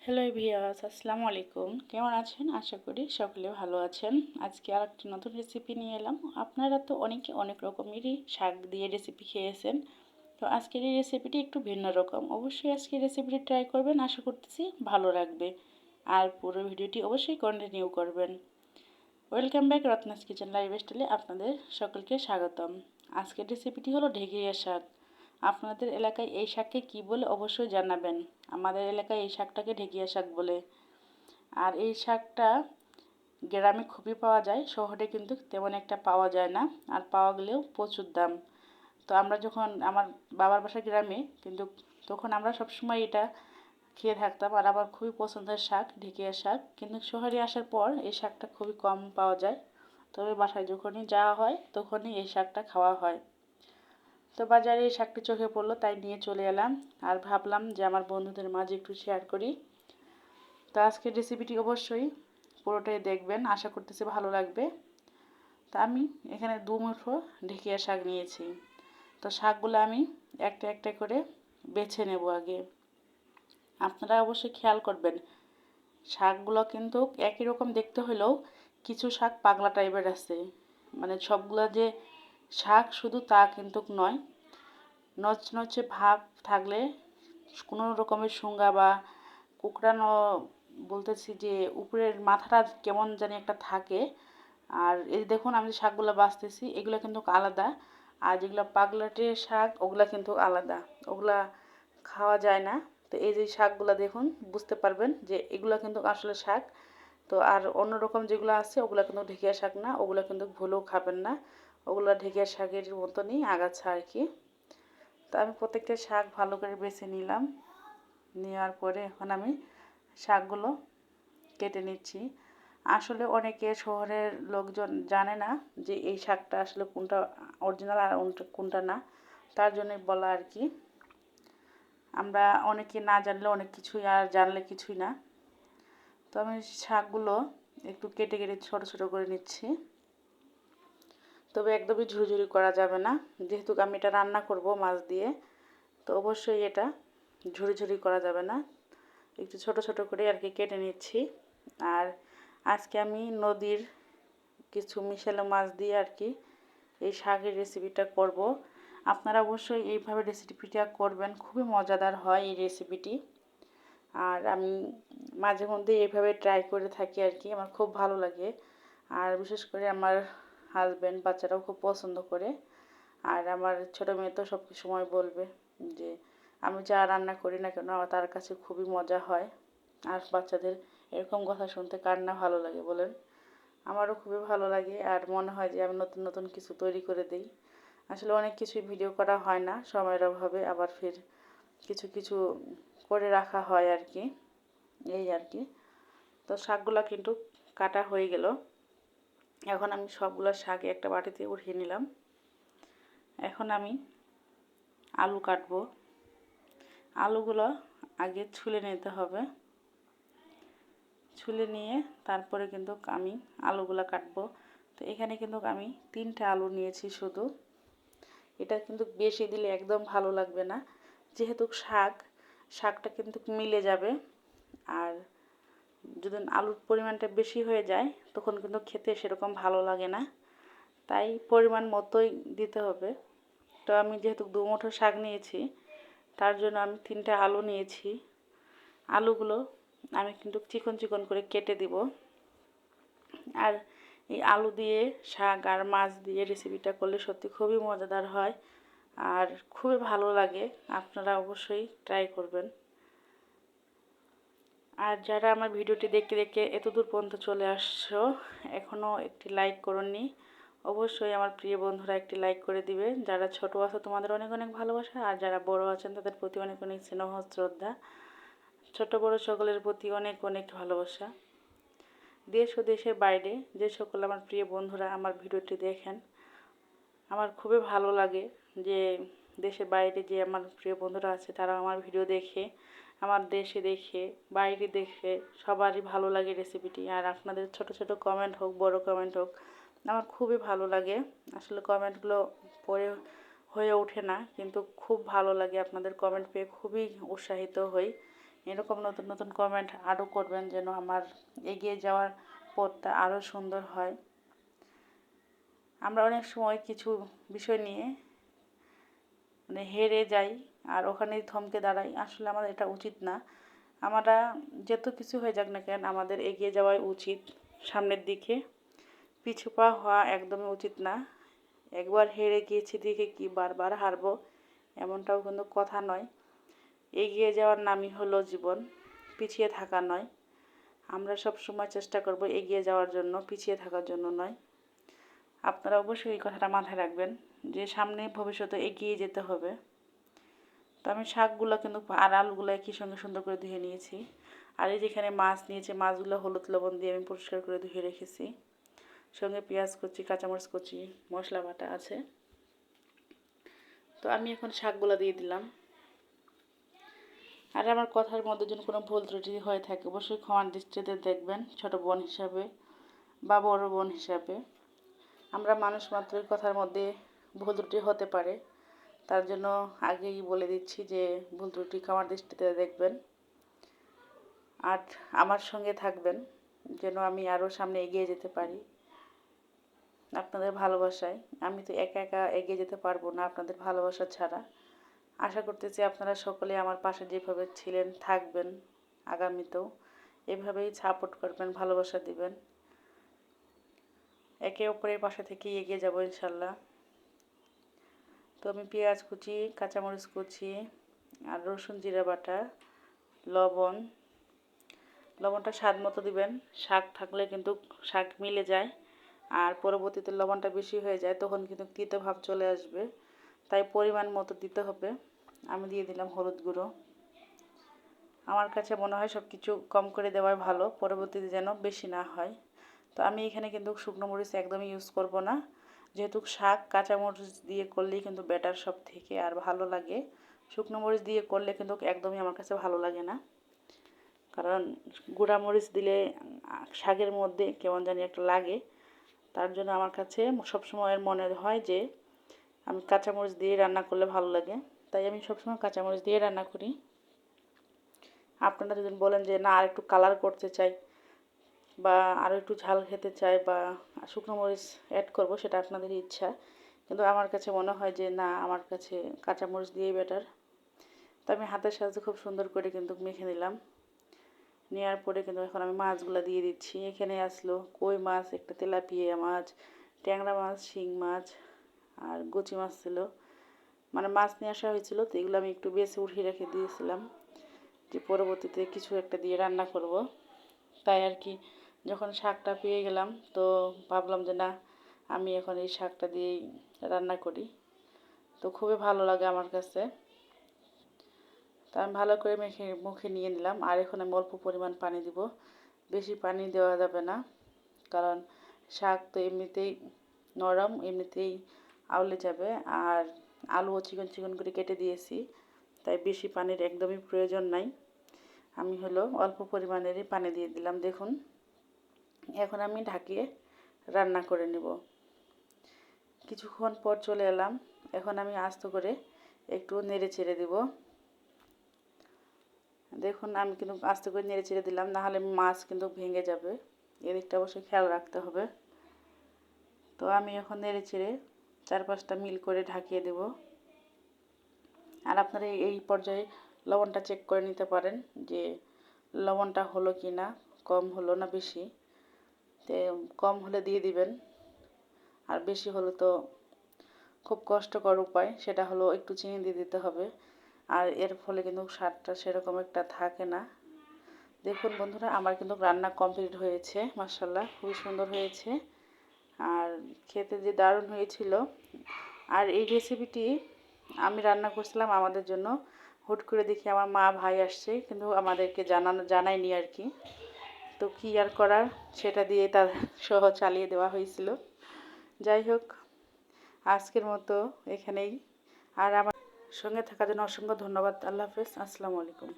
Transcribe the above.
Hello viewers, আসসালামু আলাইকুম। কেমন আছেন? আশা করি সকলে ভালো আছেন। আজকে আরেকটি নতুন রেসিপি নিয়ে এলাম। আপনারা তো অনেকে অনেক রকমেরই শাক দিয়ে রেসিপি খেয়েছেন। তো আজকের এই রেসিপিটি একটু ভিন্ন রকম। অবশ্যই আজকের রেসিপিটি ট্রাই করবেন, আশা করতেছি ভালো লাগবে। আর পুরো ভিডিওটি অবশ্যই কন্টিনিউ করবেন। ওয়েলকাম ব্যাক রত্নাস কিচেন লাইফস্টাইলে আপনাদের সকলকে স্বাগতম। আজকের রেসিপিটি হলো ঢেঁকিয়া শাক। আপনাদের এলাকায় এই শাককে কী বলে অবশ্যই জানাবেন। আমাদের এলাকায় এই শাকটাকে ঢেঁকিয়া শাক বলে। আর এই শাকটা গ্রামে খুবই পাওয়া যায়, শহরে কিন্তু তেমন একটা পাওয়া যায় না, আর পাওয়া গেলেও প্রচুর দাম। তো আমরা যখন আমার বাবার বাসা গ্রামে, কিন্তু তখন আমরা সবসময় এটা খেয়ে থাকতাম, আর আমার খুবই পছন্দের শাক ঢেঁকিয়া শাক। কিন্তু শহরে আসার পর এই শাকটা খুবই কম পাওয়া যায়। তবে বাসায় যখনই যাওয়া হয় তখনই এই শাকটা খাওয়া হয়। তো বাজারে এই শাকটি চোখে পড়লো, তাই নিয়ে চলে এলাম। আর ভাবলাম যে আমার বন্ধুদের মাঝে একটু শেয়ার করি। তো আজকের রেসিপিটি অবশ্যই পুরোটাই দেখবেন, আশা করতেছি ভালো লাগবে। তা আমি এখানে 2 মুঠো ঢেঁকিয়া শাক নিয়েছি। তো শাকগুলো আমি একটা একটা করে বেছে নেব আগে। আপনারা অবশ্যই খেয়াল করবেন, শাকগুলো কিন্তু একই রকম দেখতে হলেও কিছু শাক পাগলা টাইপের আছে। মানে সবগুলো যে শাক শুধু তা কিন্তু নয়। নচনচে ভাব থাকলে, কোনো রকমের শুঙ্গা বা কুকড়ানো, বলতেছি যে উপরের মাথাটা কেমন জানি একটা থাকে। আর এই দেখুন আমি যে শাকগুলো বাছতেছি এগুলো কিন্তু আলাদা। আর যেগুলো পাগলাটে শাক ওগুলা কিন্তু আলাদা, ওগুলা খাওয়া যায় না। তো এই যে শাকগুলো দেখুন, বুঝতে পারবেন যে এগুলো কিন্তু আসলে শাক। তো আর অন্যরকম যেগুলো আছে ওগুলো কিন্তু ঢেঁকিয়া শাক না, ওগুলো কিন্তু ভুলেও খাবেন না। ওগুলো ঢেঁকিয়া শাকের মতনই আগাছা আর কি। তো আমি প্রত্যেকটা শাক ভালো করে বেছে নিলাম। নেওয়ার পরে এখন আমি শাকগুলো কেটে নিচ্ছি। আসলে অনেকে শহরের লোকজন জানে না যে এই শাকটা আসলে কোনটা অরিজিনাল আর কোনটা না, তার জন্যই বলা আর কি। আমরা অনেকে না জানলে অনেক কিছুই, আর জানলে কিছুই না। তো আমি শাকগুলো একটু কেটে কেটে ছোট ছোট করে নিচ্ছি। তবে একদমই ঝুরঝুরি করা যাবে না, যেহেতু আমি এটা রান্না করব মাছ দিয়ে। তো অবশ্যই এটা ঝুরি করা যাবে না, একটু ছোট ছোট করে আর কি কেটে নিচ্ছি। আর আজকে আমি নদীর কিছু মিশালো মাছ দিয়ে আর কি এই শাকের রেসিপিটা করব। আপনারা অবশ্যই এইভাবে রেসিপিটা করবেন, খুবই মজাদার হয় এই রেসিপিটি। আর আমি মাঝে মধ্যে এইভাবে ট্রাই করে থাকি আর কি, আমার খুব ভালো লাগে। আর বিশেষ করে আমার হাজব্যান্ড বাচ্চারাও খুব পছন্দ করে। আর আমার ছোটো মেয়ে তো সব সময় বলবে যে আমি যা রান্না করি না কেন তার কাছে খুবই মজা হয়। আর বাচ্চাদের এরকম কথা শুনতে কার না ভালো লাগে বলেন। আমারও খুবই ভালো লাগে, আর মনে হয় যে আমি নতুন নতুন কিছু তৈরি করে দিই। আসলে অনেক কিছুই ভিডিও করা হয় না সময়ের অভাবে, আবার ফির কিছু কিছু করে রাখা হয় আর কি, এই আর কি। তো শাকগুলো কিন্তু কাটা হয়ে গেল। এখন আমি সবগুলো শাক একটা বাটিতে উঠিয়ে নিলাম। এখন আমি আলু কাটবো। আলুগুলো আগে ছুলে নিতে হবে। ছুলে নিয়ে তারপরে কিন্তু আমি আলুগুলো কাটবো। তো এখানে কিন্তু আমি 3টে আলু নিয়েছি শুধু। এটা কিন্তু বেশি দিলে একদম ভালো লাগবে না, যেহেতু শাকটা কিন্তু মিলে যাবে। আর যদি আলুর পরিমাণটা বেশি হয়ে যায় তখন কিন্তু খেতে সেরকম ভালো লাগে না, তাই পরিমাণ মতোই দিতে হবে। তো আমি যেহেতু 2 মুঠো শাক নিয়েছি, তার জন্য আমি 3টে আলু নিয়েছি। আলুগুলো আমি কিন্তু চিকন চিকন করে কেটে দিব। আর এই আলু দিয়ে শাক আর মাছ দিয়ে রেসিপিটা করলে সত্যি খুবই মজাদার হয়, আর খুবই ভালো লাগে। আপনারা অবশ্যই ট্রাই করবেন। আর যারা আমার ভিডিওটি দেখতে দেখতে এতদূর পর্যন্ত চলে আসছো, এখনও একটি লাইক করোনি, অবশ্যই আমার প্রিয় বন্ধুরা একটি লাইক করে দিবে। যারা ছোট আছো তোমাদের অনেক অনেক ভালোবাসা, আর যারা বড় আছেন তাদের প্রতি অনেক অনেক স্নেহ শ্রদ্ধা। ছোট বড় সকলের প্রতি অনেক অনেক ভালোবাসা। দেশ ও দেশের বাইরে যে সকল আমার প্রিয় বন্ধুরা আমার ভিডিওটি দেখেন, আমার খুবই ভালো লাগে যে দেশের বাইরে যে আমার প্রিয় বন্ধুরা আছে তারা আমার ভিডিও দেখে, আমার দেশে দেখে বাইরে দেখে সবারই ভালো লাগে রেসিপিটি। আর আপনাদের ছোট ছোট কমেন্ট হোক বড় কমেন্ট হোক, আমার খুবই ভালো লাগে। আসলে কমেন্টগুলো পড়ে হয়ে ওঠে না, কিন্তু খুব ভালো লাগে আপনাদের কমেন্ট পেয়ে, খুবই উৎসাহিত হই এরকম নতুন নতুন কমেন্ট আরও করবেন যেন আমার এগিয়ে যাওয়ার পথটা আরও সুন্দর হয়। আমরা অনেক সময় কিছু বিষয় নিয়ে হেরে যাই আর ওখানেই থমকে দাঁড়াই, আসলে আমাদের এটা উচিত না। আমরা যত কিছু হয়ে যাক না কেন আমাদের এগিয়ে যাওয়াই উচিত সামনের দিকে, পিছু পা হওয়া একদমই উচিত না। একবার হেরে গিয়েছি দেখে কি বারবার হারবো এমনটাও কিন্তু কথা নয়। এগিয়ে যাওয়ার নামই হলো জীবন, পিছিয়ে থাকা নয়। আমরা সব সময় চেষ্টা করব এগিয়ে যাওয়ার জন্য, পিছিয়ে থাকার জন্য নয়। আপনারা অবশ্যই এই কথাটা মাথায় রাখবেন যে সামনে ভবিষ্যতে এগিয়ে যেতে হবে। তো আমি শাকগুলো কিন্তু আর আলুগুলো একই সঙ্গে সুন্দর করে ধুয়ে নিয়েছি। আর এই যেখানে মাছ নিয়েছি, মাছগুলো হলুদ লবণ দিয়ে আমি পরিষ্কার করে ধুয়ে রেখেছি। সঙ্গে পেঁয়াজ কুচি, কাঁচামরিচ কুচি, মশলা বাটা আছে। তো আমি এখন শাকগুলো দিয়ে দিলাম। আর আমার কথার মধ্যে যদি কোনো ভুল ত্রুটি হয়ে থাকে অবশ্যই ক্ষমার দৃষ্টিতে দেখবেন, ছোট বোন হিসাবে বা বড় বোন হিসাবে। আমরা মানুষ মাত্রই কথার মধ্যে ভুল ত্রুটি হতে পারে, তার জন্য আগেই বলে দিচ্ছি যে ভুল ত্রুটি ক্ষমার দৃষ্টিতে দেখবেন আর আমার সঙ্গে থাকবেন যেন আমি আরও সামনে এগিয়ে যেতে পারি আপনাদের ভালোবাসায়। আমি তো একা একা এগিয়ে যেতে পারবো না আপনাদের ভালোবাসা ছাড়া। আশা করতেছি আপনারা সকলে আমার পাশে যেভাবে ছিলেন থাকবেন, আগামীতেও এভাবেই সাপোর্ট করবেন, ভালোবাসা দিবেন। একে অপরের পাশে থেকে এগিয়ে যাব ইনশাল্লাহ। তো আমি পেঁয়াজ কুচি, কাঁচামরিচ কুচি আর রসুন জিরা বাটা, লবণটা স্বাদ মতো দিবেন। শাক থাকলে কিন্তু শাক মিলে যায়, আর পরবর্তীতে লবণটা বেশি হয়ে যায় তখন কিন্তু তিতো ভাব চলে আসবে, তাই পরিমাণ মতো দিতে হবে। আমি দিয়ে দিলাম হলুদ গুঁড়ো। আমার কাছে মনে হয় সব কিছু কম করে দেওয়াই ভালো, পরবর্তীতে যেন বেশি না হয়। তো আমি এখানে কিন্তু শুকনো মরিচ একদমই ইউজ করব না, যেহেতু শাক কাঁচামরিচ দিয়ে করলেই কিন্তু বেটার সব থেকে আর ভালো লাগে। শুকনো মরিচ দিয়ে করলে কিন্তু একদমই আমার কাছে ভালো লাগে না, কারণ গুঁড়া মরিচ দিলে শাকের মধ্যে কেমন জানি একটা লাগে। তার জন্য আমার কাছে সবসময় মনে হয় যে আমি কাঁচামরিচ দিয়ে রান্না করলে ভালো লাগে, তাই আমি সবসময় কাঁচামরিচ দিয়ে রান্না করি। আপনারা যদি বলেন যে না আর একটু কালার করতে চাই বা আরও একটু ঝাল খেতে চাই বা শুকনো মরিচ অ্যাড করব, সেটা আপনাদের ইচ্ছা, কিন্তু আমার কাছে মনে হয় যে না, আমার কাছে কাঁচামরিচ দিয়েই বেটার। তো আমি হাতের সাহায্যে খুব সুন্দর করে কিন্তু মেখে নিলাম। নেওয়ার পরে কিন্তু এখন আমি মাছগুলো দিয়ে দিচ্ছি। এখানে আসলো কই মাছ, একটা তেলাপিয়া মাছ, ট্যাংরা মাছ, শিং মাছ আর গুচি মাছ ছিল। মানে মাছ নিয়ে আসা হয়েছিল, তো এগুলো আমি একটু বেছে উঠিয়ে রেখে দিয়েছিলাম যে পরবর্তীতে কিছু একটা দিয়ে রান্না করব। তাই আর কি যখন শাকটা পেয়ে গেলাম তো ভাবলাম যে না, আমি এখন এই শাকটা দিয়েই রান্না করি। তো খুবই ভালো লাগে আমার কাছে। তা আমি ভালো করে মুখে নিয়ে নিলাম। আর এখন আমি অল্প পরিমাণ পানি দিব, বেশি পানি দেওয়া যাবে না, কারণ শাক তো এমনিতেই নরম, এমনিতেই আউলে যাবে। আর আলুও চিকন চিকন করে কেটে দিয়েছি, তাই বেশি পানির একদমই প্রয়োজন নাই। আমি অল্প পরিমাণেরই পানি দিয়ে দিলাম। দেখুন এখন আমি ঢাকিয়ে রান্না করে নেব। কিছুক্ষণ পর চলে এলাম, এখন আমি আস্ত করে একটু নেড়ে চেড়ে দেব। দেখুন আমি কিন্তু আস্তে করে নেড়ে চেড়ে দিলাম, নাহলে মাছ কিন্তু ভেঙে যাবে, এদিকটা অবশ্যই খেয়াল রাখতে হবে। তো আমি এখন নেড়ে চেড়ে 4-5টা মিল করে ঢাকিয়ে দেব। আর আপনারা এই পর্যায়ে লবণটা চেক করে নিতে পারেন যে লবণটা হলো কি না, কম হলো না বেশি। তো কম হলে দিয়ে দিবেন, আর বেশি হলে তো খুব কষ্টকর উপায়, সেটা হলো একটু চিনি দিয়ে দিতে হবে, আর এর ফলে কিন্তু স্বাদটা সেরকম একটা থাকে না। দেখুন বন্ধুরা, আমার কিন্তু রান্না কমপ্লিট হয়েছে, মাশাআল্লাহ খুবই সুন্দর হয়েছে আর খেতে যে দারুণ হয়েছিল। আর এই রেসিপিটি আমি রান্না করছিলাম আমাদের জন্য, হুট করে দেখি আমার মা ভাই আসছে, কিন্তু আমাদেরকে জানায়নি আর কি। তো কী আর করার, সেটা দিয়ে তার সহ চালিয়ে দেওয়া হয়েছিল। যাই হোক, আজকের মতো এখানেই। আর আমার সঙ্গে থাকার জন্য অসংখ্য ধন্যবাদ। আল্লাহ হাফেজ, আসসালামু আলাইকুম।